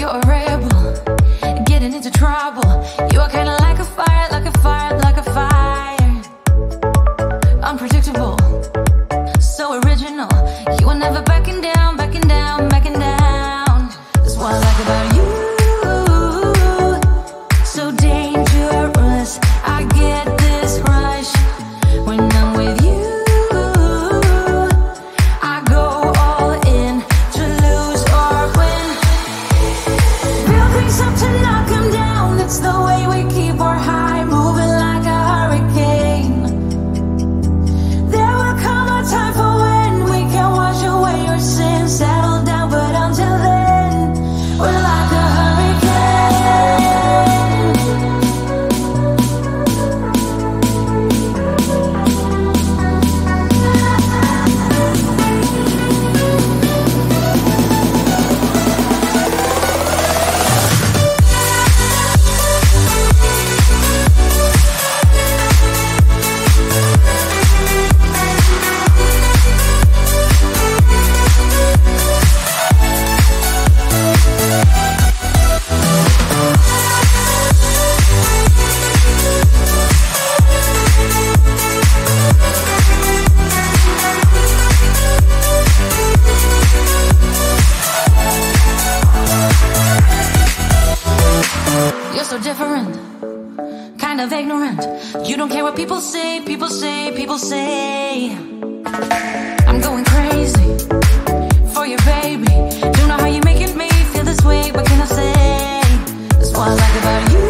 You're a rebel, getting into trouble. You are kinda like a fire, like a fire, like a fire. Unpredictable, so original. You are never backing down, backing down, backing down. That's what I like about you. So dangerous, I get this rush when I'm with you. I go all in to lose or win. Real things up to knock 'em down. It's the way we keep our high, moving like a hurricane. There will come a time for when we can wash away your sins, settle down, but until then, we're like a hurricane. You're so different, kind of ignorant. You don't care what people say, people say, people say. I'm going crazy for you, baby. Don't know how you're making me feel this way. What can I say? That's what I like about you.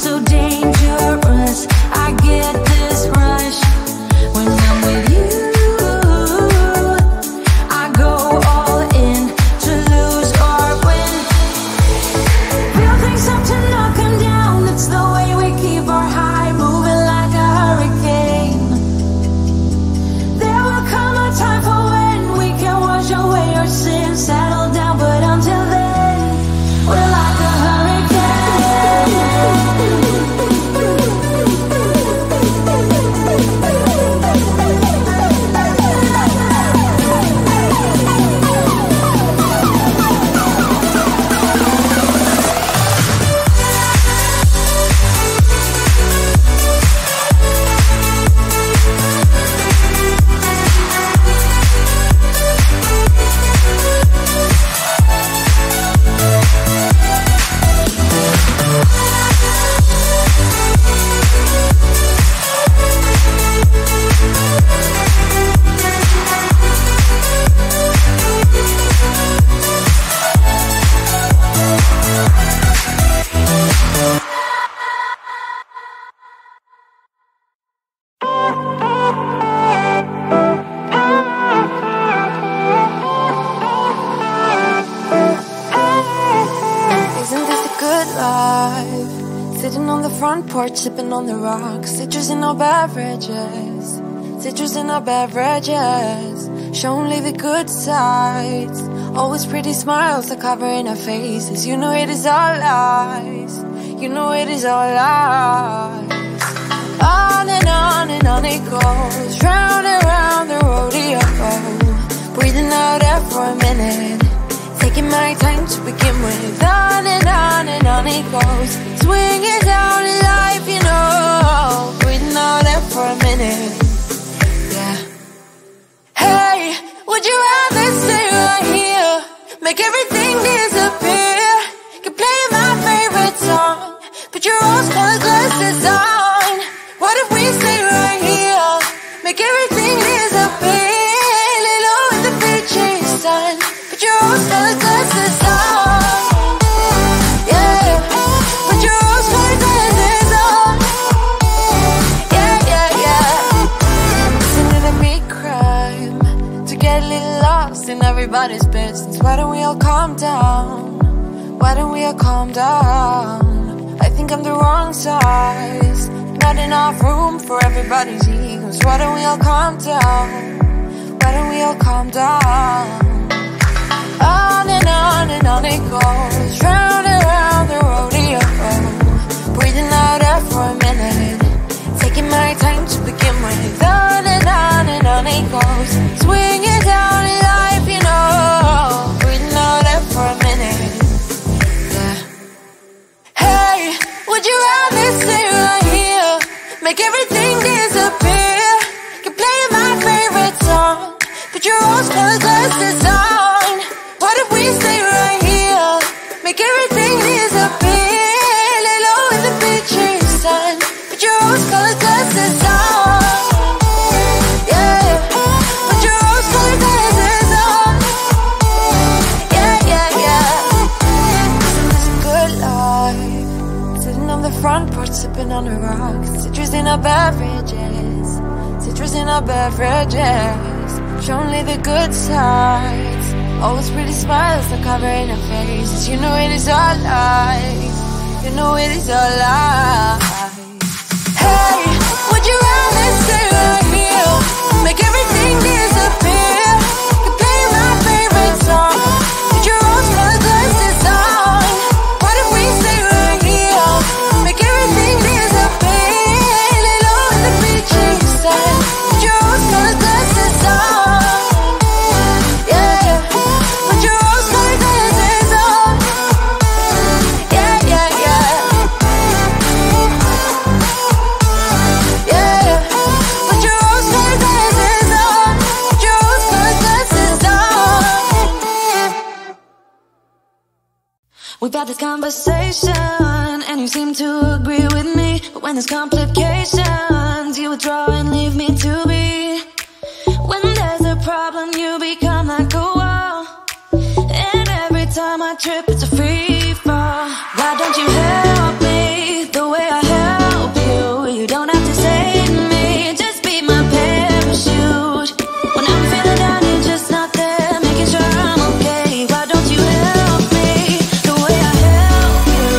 So dangerous, I get this rush when I'm with you. I go all in to lose or win. Real things up to knock 'em down. It's the way we keep our high, moving like a hurricane. There will come a time for when we can wash away our sins, settle down, but until then, we're like a Isn't this a good life? Sitting on the front porch, sipping on the rocks. Citrus in our beverages, citrus in our beverages. Show only the good sides. Always pretty smiles are covering our faces. You know it is all lies. You know it is all lies. On and on it goes, round and round the rodeo. Breathing out air for a minute, taking my time to begin with. On and on it goes, swinging down in life, you know. Breathing out air for a minute, yeah. Hey, would you rather stay right here, make everything disappear? Could play my favorite song, put your rose-colored glasses on. What if we stay right here, make everything disappear? Lay low in the beaching sun, put your rose-colored glasses on. Yeah, put your rose-colored glasses on. Yeah, yeah, yeah. Isn't it a big crime to get a little lost in everybody's business? Why don't we all calm down? Why don't we all calm down? I think I'm the wrong size, not enough room for everybody's egos. Why don't we all calm down? Why don't we all calm down? On and on it goes, round and round the rodeo. Breathing out air for a minute, taking my time to begin with. On and on it goes, swinging down in life, you know. Breathing out air everything disappear. Keep playing my favorite song. Put your rose-colored glasses on. What if we stay right here? Make everything disappear. Lay low in the beaching sun. Put your rose-colored glasses on. Yeah, put your rose-colored glasses on. Yeah, yeah, yeah. Isn't this a good life? Sitting on the front porch, sipping on the rocks. Citrus in our beverages. Citrus in our beverages. Show only the good sides. Always pretty smiles that covering her faces. You know it is all lies. You know it is all lies. Hey, would you rather stay right here? Make everything disappear. Keep playing my favorite song. Put your rose-colored glasses on. What if we stay right here? Make everything disappear. Lay low in the beaching sun. Put your rose-colored glasses on. Yeah, put your rose-colored glasses on. Yeah, yeah, yeah. Yeah, put your rose-colored glasses on. Put your rose-colored glasses on. We've had this conversation, and you seem to agree with me. But when there's complications, you withdraw and leave me to be. When there's a problem, you become like a wall. And every time I trip, it's a free fall. Why don't you help me the way I help you? You don't have to save me, just be my parachute. When I'm feeling down, you're just not there, making sure I'm okay. Why don't you help me the way I help you?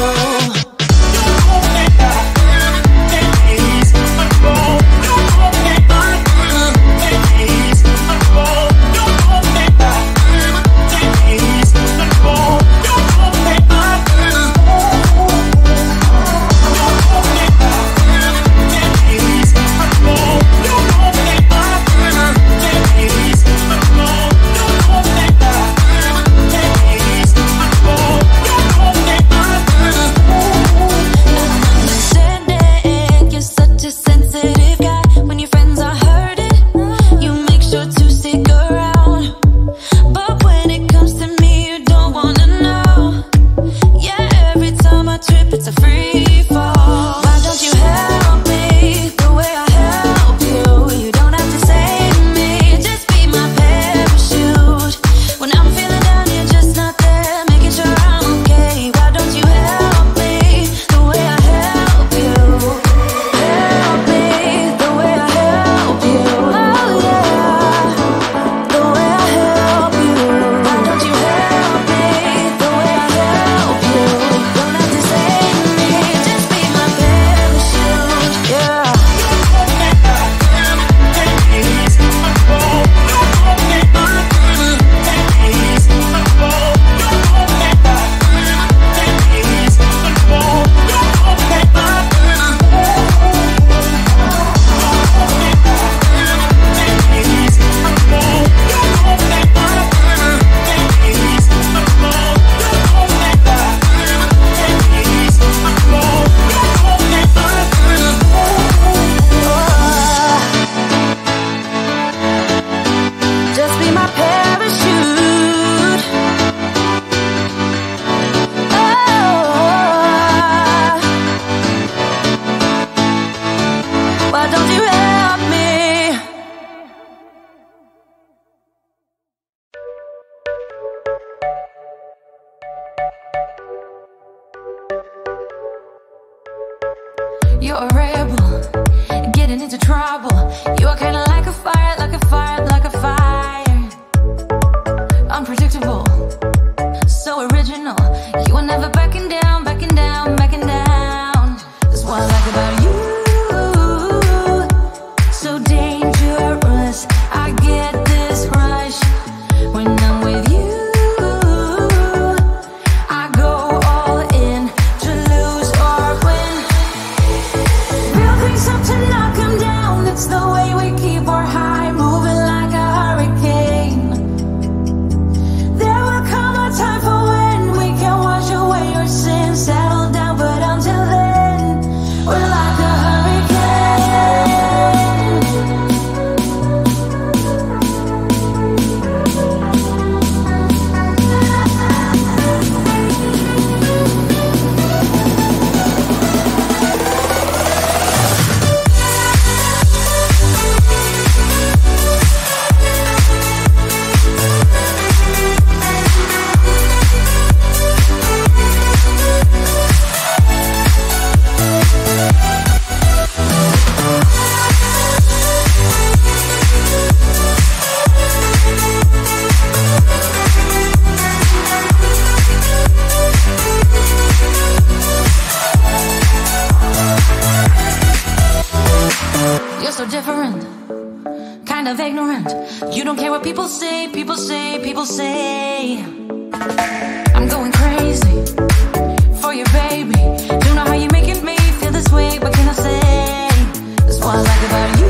You're a rebel, getting into trouble. You are kinda like a fire, like a fire, like a fire. Unpredictable, so original. You are never backing down, backing down, backing down. That's what I like about you. So dangerous, I get this rush when I'm with you. I go all in to lose or win. Real things have to knock 'em down. It's the way we keep so different, kind of ignorant. You don't care what people say, people say, people say. I'm going crazy for you, baby. Don't know how you're making me feel this way. What can I say? That's what I like about you.